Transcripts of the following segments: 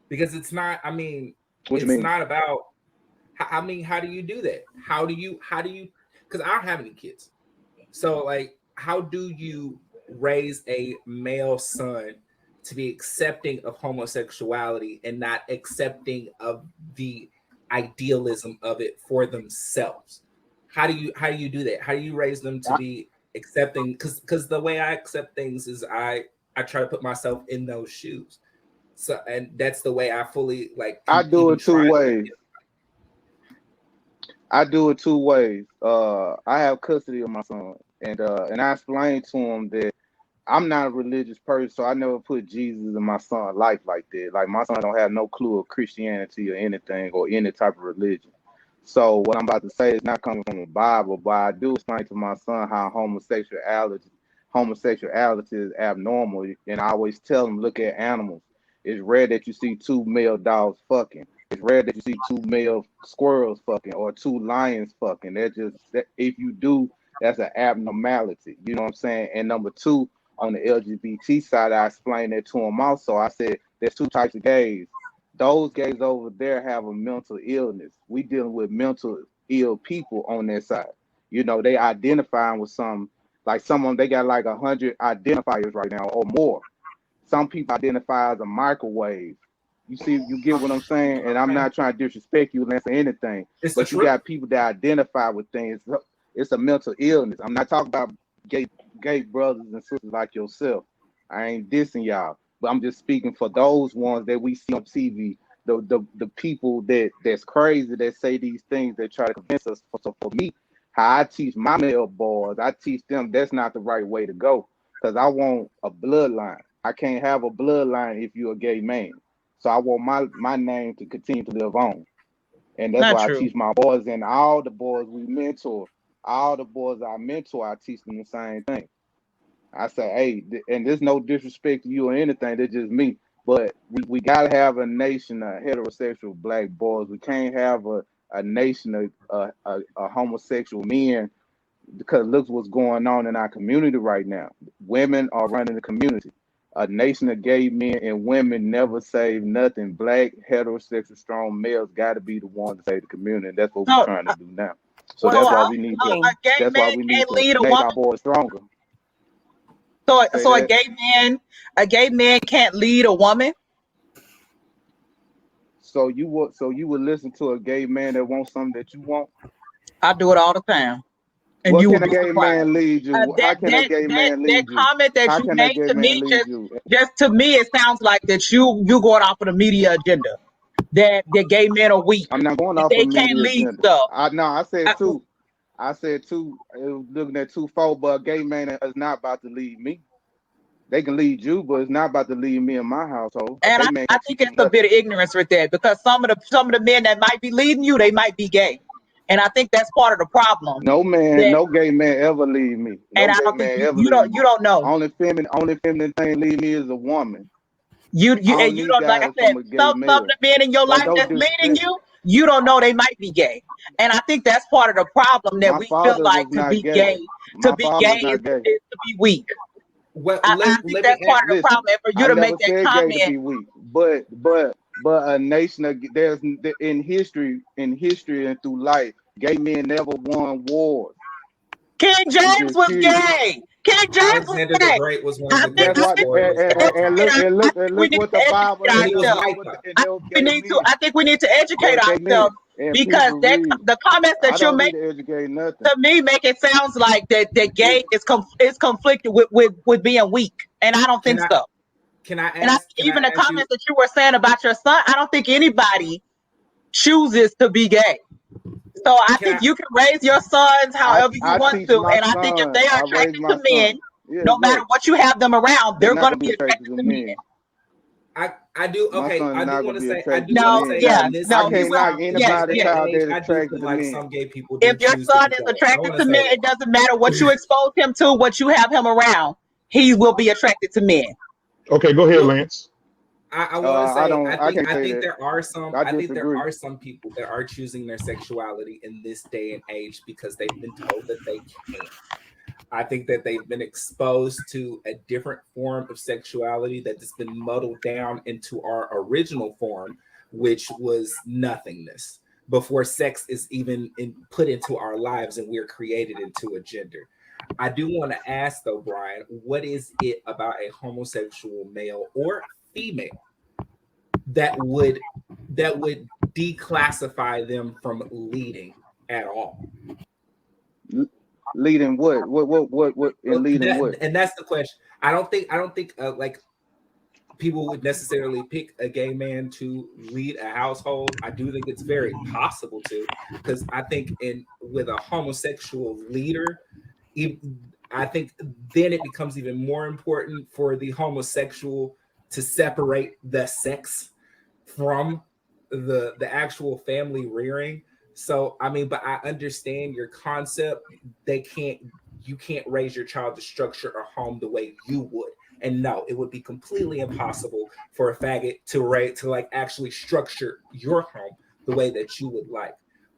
Because it's not. I mean, What you it's mean? not about. I mean, how do you do that? How do you? Because I don't have any kids, so like, how do you raise a male son to be accepting of homosexuality and not accepting of the idealism of it for themselves? How do you do that? How do you raise them to I, be accepting? Because the way I accept things is I try to put myself in those shoes. So and that's the way I fully like I can do even it two try to look ways. I do it two ways. I have custody of my son, and I explained to him that I'm not a religious person, so I never put Jesus in my son's life like that. Like my son don't have no clue of Christianity or anything or any type of religion. So what I'm about to say is not coming from the Bible, but I do explain to my son how homosexuality is abnormal, and I always tell him, look at animals. It's rare that you see two male dogs fucking. It's rare that you see two male squirrels fucking or two lions fucking. If you do, that's an abnormality. You know what I'm saying? And number two, on the LGBT side, I explained that to him also. I said there's two types of gays. Those gays over there have a mental illness. We dealing with mental ill people on their side. You know, they identifying with some, like some of them, they got like 100 identifiers right now or more. Some people identify as a microwave. You see, you get what I'm saying? And I'm okay. not trying to disrespect you or anything, It's the but you truth. got people that identify with things. It's a mental illness. I'm not talking about gay brothers and sisters like yourself. I ain't dissing y'all, but I'm just speaking for those ones that we see on TV. The people that's crazy that say these things that try to convince us. So for me, how I teach my male boys, I teach them that's not the right way to go because I want a bloodline. I can't have a bloodline if you're a gay man. So I want my name to continue to live on. And that's Not why I true. teach my boys and all the boys we mentor, all the boys I mentor, I teach them the same thing. I say, hey, and there's no disrespect to you or anything, that's just me. But we gotta have a nation of heterosexual black boys. We can't have a nation of homosexual men because look what's going on in our community right now. Women are running the community. A nation of gay men and women never save nothing. Black heterosexual strong males got to be the ones to save the community, and that's what we're So, trying to do now. So so that's a, why Well, we need to. a gay That's why man we need can't to lead a make woman. our boys stronger. Say So that. a gay man can't lead a woman. So you would listen to a gay man that wants something that you want. I do it all the time, and What you will can a be gay surprised. man lead you? How can a gay man That lead you? comment that How you can a made gay to man me lead you? just to me it sounds like that you going off of the media agenda. That gay men are weak I'm not going and off they of can't media lead agenda. stuff. I no, I I, said two. I said two. It was looking at two four, but a gay man is not about to lead me. They can lead you, but it's not about to lead me in my household. A and gay man I can think teach it's you a bit nothing. of ignorance with that because some of the men that might be leading you they might be gay, and I think that's part of the problem. No man, That no gay man ever leave me. and No I gay don't think man you, ever you leave don't me. you don't know. Only feminine thing lead me is a woman. You I and don't you need don't like I guidance said, from a gay some of male. the men in your Like life don't that's leading disrespect. you don't know they might be gay. And I think that's part of the problem that My we feel father was like not gay. to My be father was gay not gay. is to be weak. well, I think let me that's part of the Listen, problem. And for you I to make never that said gay to comment, be weak, but a nation of there's in history and through life, gay men never won wars. King It's James just was period. gay. King James was Alexander the gay. Great was one of I the think That's I greatest what think we warriors need of to all and educate time, look and I look and think we look need what to the Bible and educate he was said ourselves. white with though. and they were gay men. I think we need to educate They're gay men ourselves and because people read. the comments I that you're don't need making to educate nothing. to me make it sounds like that It, gay is conflicted with being weak, and I don't Can think I so. can I And I ask think can I even the ask you? comments that you were saying about your son, I don't think anybody chooses to be gay. So I Can think I? you can raise your sons I however you I want teach to, my and I think if son. they are I raise attracted my to men, son. Yeah, no matter exactly. what you have them around, They're they're not going to gonna be be attracted attracted to to men. men. I do My okay. son is I not do gonna want to be say I attracted do to want to No, men. say yeah, in this I no, in you this can't will. knock time in Yes, this anybody day yes. and child age, that I do attracted feel to like men. some gay people If do your choose to son be is gay. I attracted want to to say men, that. it doesn't matter what you expose him to, what you have him around. He will be attracted to men. Okay, go ahead, Well, Lance. I want to I say don't. I can't I say think that. there are some I I think there disagree. are some people that are choosing their sexuality in this day and age because they've been told that they can. I think that they've been exposed to a different form of sexuality that has been muddled down into our original form, which was nothingness before sex is even put into our lives and we're created into a gender. I do want to ask though, Brian, what is it about a homosexual male or female that would declassify them from leading at all? Leading what and leading what? And that's the question. I don't think like people would necessarily pick a gay man to lead a household. I do think it's very possible to, because I think with a homosexual leader, I think then it becomes even more important for the homosexual to separate the sex from the actual family rearing. So I mean, but I understand your concept. You can't raise your child to structure a home the way you would. And no, it would be completely impossible for a faggot to like actually structure your home the way that you would like.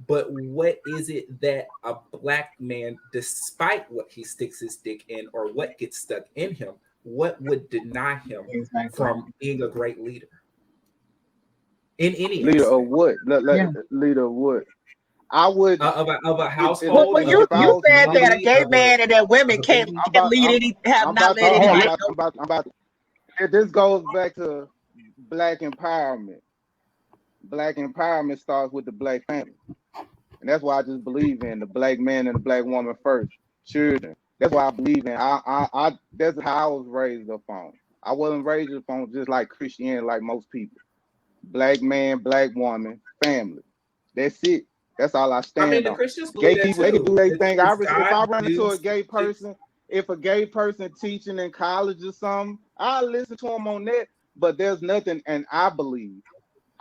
But what is it that a black man, despite what he sticks his dick in or what gets stuck in him, what would deny him from being a great leader? In any leader aspect. of what? Leader of what? I would of a household. Well, you said that a gay man and that women can't lead any, have not led anybody. I'm about to, this goes back to black empowerment. Black empowerment starts with the black family. And that's why I just believe in the black man and the black woman first. Children. That's why I believe in. That's how I was raised up on. I wasn't raised up on just like Christianity, like most people. Black man, black woman, family. That's it. That's all I stand on. I mean, the Christians gay people, they can do their thing. If I run into a gay person, if a gay person teaching in college or something, I'll listen to them on that. But there's nothing, and I believe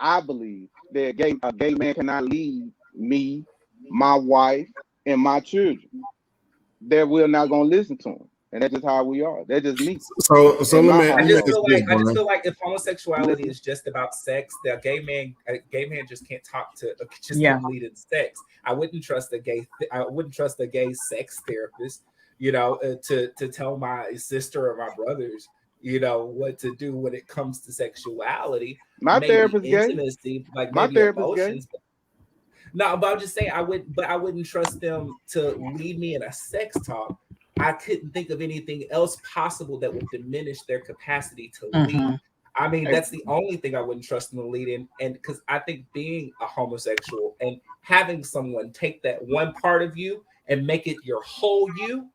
that a gay man cannot lead me, my wife, and my children. That we're not gonna listen to him. And that's just how we are. That's just me. So let me. I just feel like if homosexuality is just about sex, a gay man just can't talk to, can't lead in sex. I wouldn't trust a gay sex therapist, to tell my sister or my brothers, what to do when it comes to sexuality. My therapist intimacy, gay. Like my maybe therapist emotions. gay. No, but I'm just saying I wouldn't trust them to lead me in a sex talk. I couldn't think of anything else possible that would diminish their capacity to lead. I mean, that's the only thing I wouldn't trust them to lead in. And because I think being a homosexual and having someone take that one part of you and make it your whole you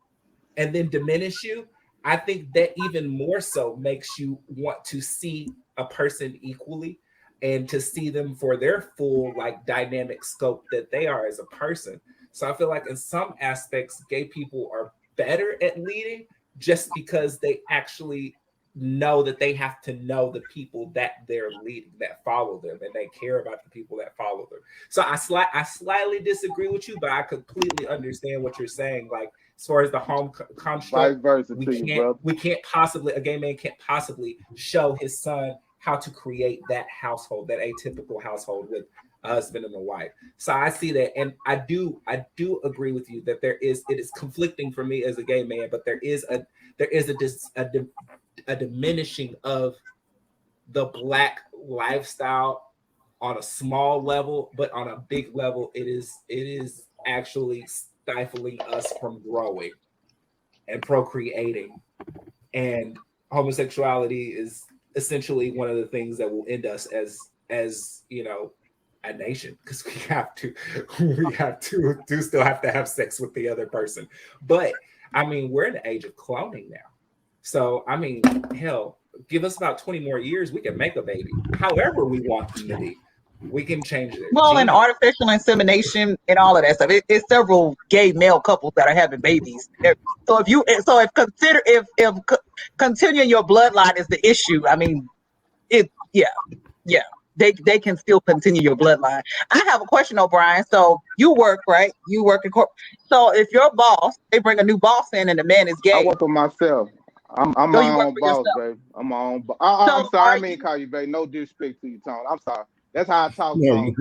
and then diminish you, I think that even more so makes you want to see a person equally and to see them for their full like dynamic scope that they are as a person. So I feel like in some aspects, gay people are better at leading just because they actually know that they have to know the people that they're leading, that follow them, and they care about the people that follow them. So I slightly disagree with you, but I completely understand what you're saying. Like as far as the home construct, we can't possibly, a gay man can't possibly show his son how to create that household, that atypical household with a husband and a wife. So I see that, and I do agree with you that it is conflicting for me as a gay man, but there is a diminishing of the black lifestyle on a small level, but on a big level, it is actually stifling us from growing and procreating. And homosexuality is essentially one of the things that will end us as a nation, because we still have to have sex with the other person. But I mean, we're in the age of cloning now. So I mean, hell, give us about 20 more years, we can make a baby however we want them to be. We can change it. Well, and artificial insemination and all of that stuff. It's several gay male couples that are having babies. So if continuing your bloodline is the issue, I mean, they can still continue your bloodline. I have a question, O'Brien. So you work, right? You work in corporate. So if your boss, they bring a new boss in and the man is gay. I work for myself. I'm my own boss, babe. I'm my own boss. I'm sorry, I mean call you, babe. No disrespect to you, Tone. I'm sorry. That's how I talk, Tone.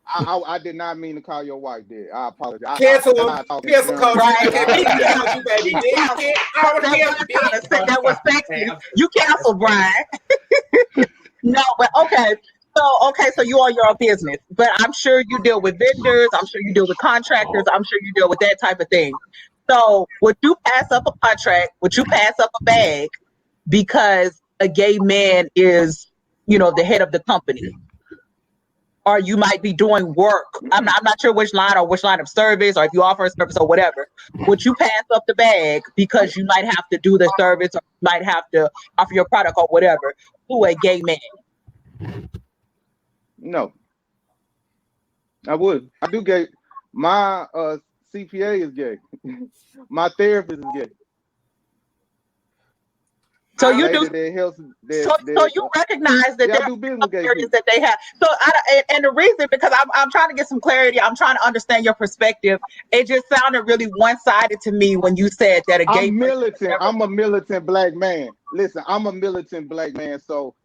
I did not mean to call your wife dead. I apologize. Cancel I'm him. not talking Cancel to her. culture. I Right. can't believe you called you baby. Dick. I don't care. That was sexy. You canceled, Brian. No, but okay. So you own your own business, but I'm sure you deal with vendors. I'm sure you deal with contractors. I'm sure you deal with that type of thing. So would you pass up a contract? Would you pass up a bag because a gay man is, the head of the company? Or you might be doing work. I'm not sure which line of service, or if you offer a service or whatever. Would you pass up the bag because you might have to do the service, or you might have to offer your product or whatever to a gay man? No, I would. I do gay. My CPA is gay. My therapist is gay. So you do. So you recognize that there are areas that they have. So and the reason, because I'm trying to get some clarity. I'm trying to understand your perspective. It just sounded really one-sided to me when you said that a gay. I'm militant. I'm a militant black man. Listen, I'm a militant black man. So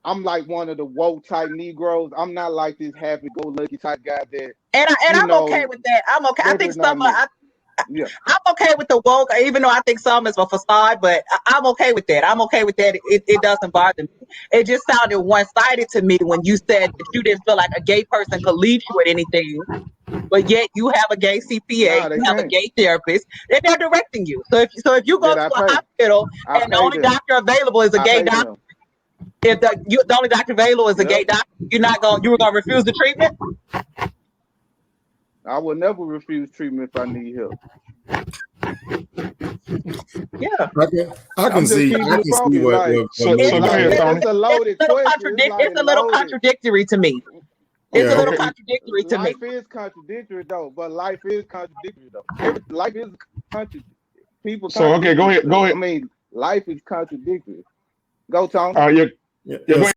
I'm like one of the woke type Negroes. I'm not like this happy-go-lucky type guy that. And I'm okay with that. I'm okay. I think some. Yeah. I'm okay with the woke, even though I think some is a facade, but I'm okay with that. I'm okay with that. It doesn't bother me. It just sounded one-sided to me when you said that you didn't feel like a gay person could lead you with anything, but yet you have a gay CPA, you have a gay therapist, and they're directing you. So if you go to a hospital and the only doctor available is a gay doctor, if the only doctor available is a gay doctor, you were gonna refuse the treatment? I will never refuse treatment if I need help. Yeah, I can see what. It's a loaded question. It's a little contradictory to me. It's a little contradictory to me. Life is contradictory though, but life is contradictory though. Life is contradictory. People. So okay, go ahead. I mean, life is contradictory. Go, Tom. Yeah,